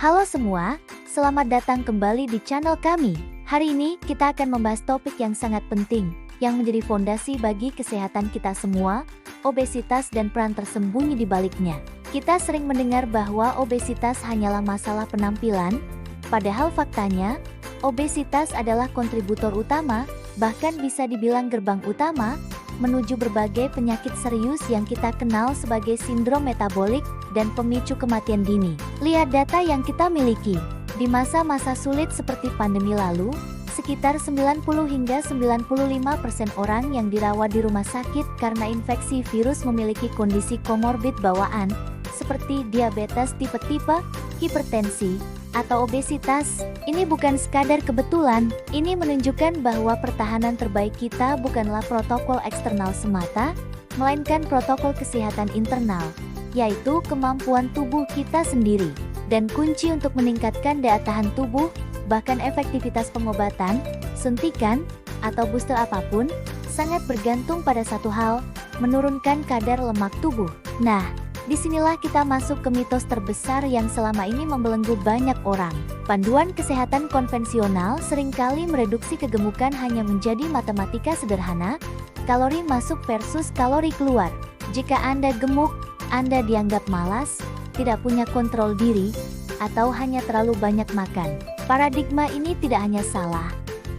Halo semua, selamat datang kembali di channel kami. Hari ini kita akan membahas topik yang sangat penting, yang menjadi fondasi bagi kesehatan kita semua, obesitas dan peran tersembunyi di baliknya. Kita sering mendengar bahwa obesitas hanyalah masalah penampilan, padahal faktanya, obesitas adalah kontributor utama, bahkan bisa dibilang gerbang utama, menuju berbagai penyakit serius yang kita kenal sebagai sindrom metabolik dan pemicu kematian dini. Lihat data yang kita miliki. Di masa-masa sulit seperti pandemi lalu, sekitar 90 hingga 95% orang yang dirawat di rumah sakit karena infeksi virus memiliki kondisi komorbid bawaan, seperti diabetes tipe-tipe, hipertensi, atau obesitas. Ini bukan sekadar kebetulan, ini menunjukkan bahwa pertahanan terbaik kita bukanlah protokol eksternal semata, melainkan protokol kesehatan internal, yaitu kemampuan tubuh kita sendiri. Dan kunci untuk meningkatkan daya tahan tubuh, bahkan efektivitas pengobatan, suntikan, atau booster apapun, sangat bergantung pada satu hal, menurunkan kadar lemak tubuh. Nah, disinilah kita masuk ke mitos terbesar yang selama ini membelenggu banyak orang. Panduan kesehatan konvensional seringkali mereduksi kegemukan hanya menjadi matematika sederhana, kalori masuk versus kalori keluar. Jika Anda gemuk, Anda dianggap malas, tidak punya kontrol diri, atau hanya terlalu banyak makan. Paradigma ini tidak hanya salah,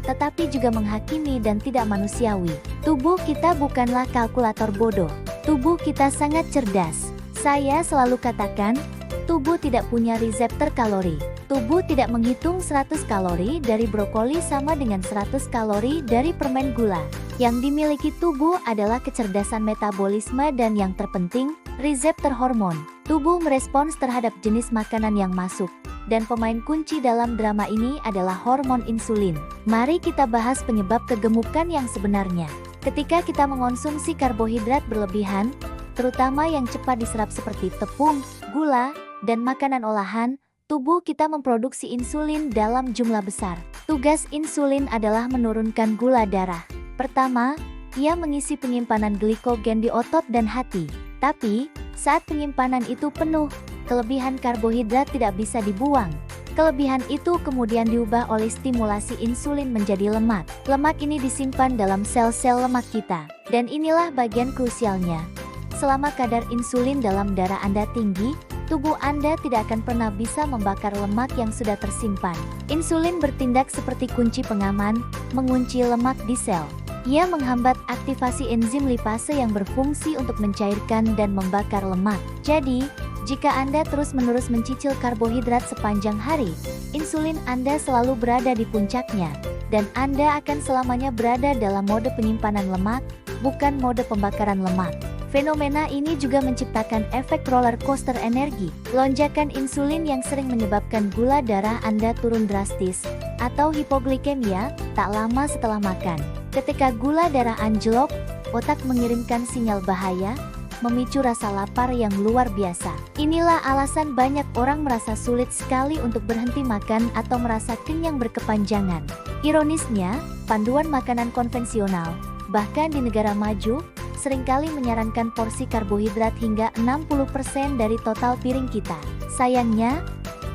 tetapi juga menghakimi dan tidak manusiawi. Tubuh kita bukanlah kalkulator bodoh. Tubuh kita sangat cerdas. Saya selalu katakan, tubuh tidak punya reseptor kalori. Tubuh tidak menghitung 100 kalori dari brokoli sama dengan 100 kalori dari permen gula. Yang dimiliki tubuh adalah kecerdasan metabolisme dan yang terpenting, reseptor hormon. Tubuh merespons terhadap jenis makanan yang masuk. Dan pemain kunci dalam drama ini adalah hormon insulin. Mari kita bahas penyebab kegemukan yang sebenarnya. Ketika kita mengonsumsi karbohidrat berlebihan, terutama yang cepat diserap seperti tepung, gula, dan makanan olahan, tubuh kita memproduksi insulin dalam jumlah besar. Tugas insulin adalah menurunkan gula darah. Pertama, ia mengisi penyimpanan glikogen di otot dan hati. Tapi, saat penyimpanan itu penuh, kelebihan karbohidrat tidak bisa dibuang. Kelebihan itu kemudian diubah oleh stimulasi insulin menjadi lemak. Lemak ini disimpan dalam sel-sel lemak kita. Dan inilah bagian krusialnya. Selama kadar insulin dalam darah Anda tinggi, tubuh Anda tidak akan pernah bisa membakar lemak yang sudah tersimpan. Insulin bertindak seperti kunci pengaman, mengunci lemak di sel. Ia menghambat aktivasi enzim lipase yang berfungsi untuk mencairkan dan membakar lemak. Jadi, jika Anda terus-menerus mencicil karbohidrat sepanjang hari, insulin Anda selalu berada di puncaknya, dan Anda akan selamanya berada dalam mode penyimpanan lemak, bukan mode pembakaran lemak. Fenomena ini juga menciptakan efek roller coaster energi. Lonjakan insulin yang sering menyebabkan gula darah Anda turun drastis, atau hipoglikemia, tak lama setelah makan. Ketika gula darah anjlok, otak mengirimkan sinyal bahaya, memicu rasa lapar yang luar biasa. Inilah alasan banyak orang merasa sulit sekali untuk berhenti makan atau merasa kenyang berkepanjangan. Ironisnya, panduan makanan konvensional, bahkan di negara maju, seringkali menyarankan porsi karbohidrat hingga 60% dari total piring kita. Sayangnya,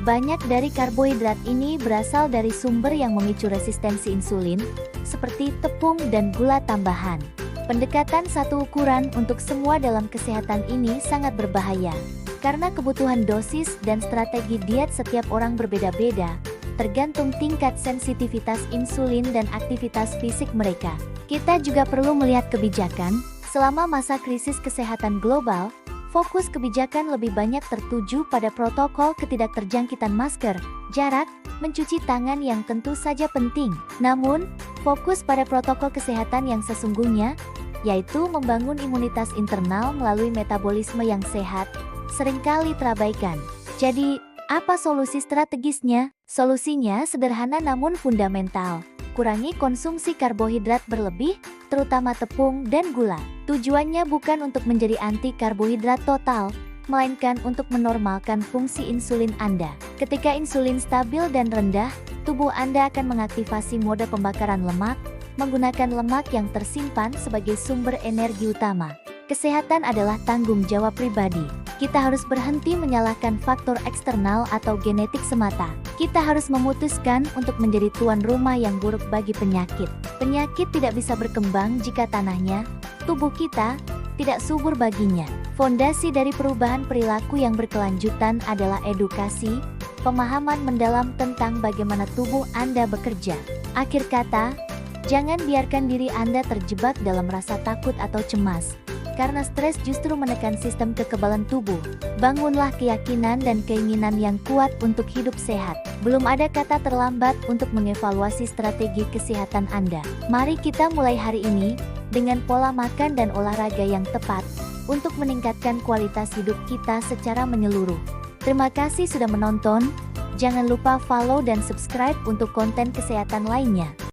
banyak dari karbohidrat ini berasal dari sumber yang memicu resistensi insulin, seperti tepung dan gula tambahan. Pendekatan satu ukuran untuk semua dalam kesehatan ini sangat berbahaya, karena kebutuhan dosis dan strategi diet setiap orang berbeda-beda, tergantung tingkat sensitivitas insulin dan aktivitas fisik mereka. Kita juga perlu melihat kebijakan. Selama masa krisis kesehatan global, fokus kebijakan lebih banyak tertuju pada protokol ketidakterjangkitan masker, jarak, mencuci tangan yang tentu saja penting. Namun, fokus pada protokol kesehatan yang sesungguhnya, yaitu membangun imunitas internal melalui metabolisme yang sehat, seringkali terabaikan. Jadi, apa solusi strategisnya? Solusinya sederhana namun fundamental. Kurangi konsumsi karbohidrat berlebih, terutama tepung dan gula. Tujuannya bukan untuk menjadi anti karbohidrat total, melainkan untuk menormalkan fungsi insulin Anda. Ketika insulin stabil dan rendah, tubuh Anda akan mengaktifasi mode pembakaran lemak, menggunakan lemak yang tersimpan sebagai sumber energi utama. Kesehatan adalah tanggung jawab pribadi. Kita harus berhenti menyalahkan faktor eksternal atau genetik semata. Kita harus memutuskan untuk menjadi tuan rumah yang buruk bagi penyakit. Penyakit tidak bisa berkembang jika tanahnya, tubuh kita, tidak subur baginya. Fondasi dari perubahan perilaku yang berkelanjutan adalah edukasi, pemahaman mendalam tentang bagaimana tubuh Anda bekerja. Akhir kata, jangan biarkan diri Anda terjebak dalam rasa takut atau cemas. Karena stres justru menekan sistem kekebalan tubuh. Bangunlah keyakinan dan keinginan yang kuat untuk hidup sehat. Belum ada kata terlambat untuk mengevaluasi strategi kesehatan Anda. Mari kita mulai hari ini dengan pola makan dan olahraga yang tepat untuk meningkatkan kualitas hidup kita secara menyeluruh. Terima kasih sudah menonton. Jangan lupa follow dan subscribe untuk konten kesehatan lainnya.